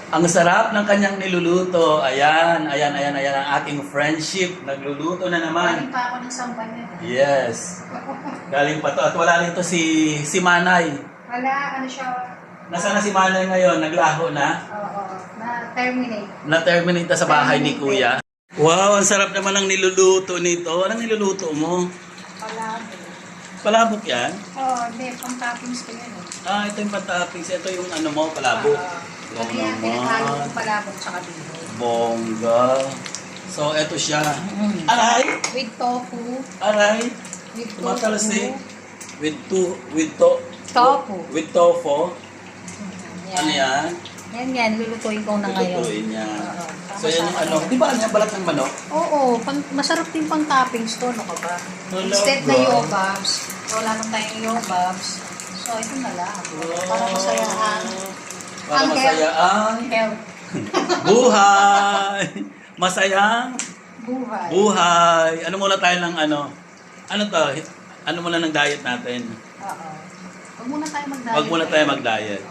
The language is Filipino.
Ang sarap ng kanyang niluluto. Ayan, ayan, ayan, ayan ang ating friendship. Nagluluto na naman. Galing pa ako ng sampan yun. Yes. Galing pa to. At wala rin to si Manay. Wala, ano siya, Nasaan na si Manay ngayon? Naglaho na? oo, na-terminate. Na-terminate na sa bahay ni Kuya. Wow, ang sarap naman ng niluluto nito. Anong niluluto mo? Wala. Palabok yan? Oo, hindi, pang-toppings ko yun. Ah, ito yung patappings. Ito yung ano mo, palabok. Ano yan, pinaghalo ko palabok sa kabilo. Bongga. So, eto siya. Aray! With tofu. Aray! With Tumatalsik. tofu. Tofu. Tofu. With tofu. Ano yan? Yan, lulutuin ko na ngayon. Lulutuin niya. Oo. So, yan yung ano. Di ba ano yan? Balat ng manok? Oo, masarap din pang toppings to, no ka ba? Hello, Instead na bro. yobabs, wala nang tayong yobabs. So, ito na lang. Para masaya ang Para ang masaya ang health. buhay! Masayang Buhay. buhay! Ano muna tayo ng ano? Ano to? Ano muna ng diet natin? Oo. Huwag muna tayo mag-diet. Wag muna tayo mag-diet.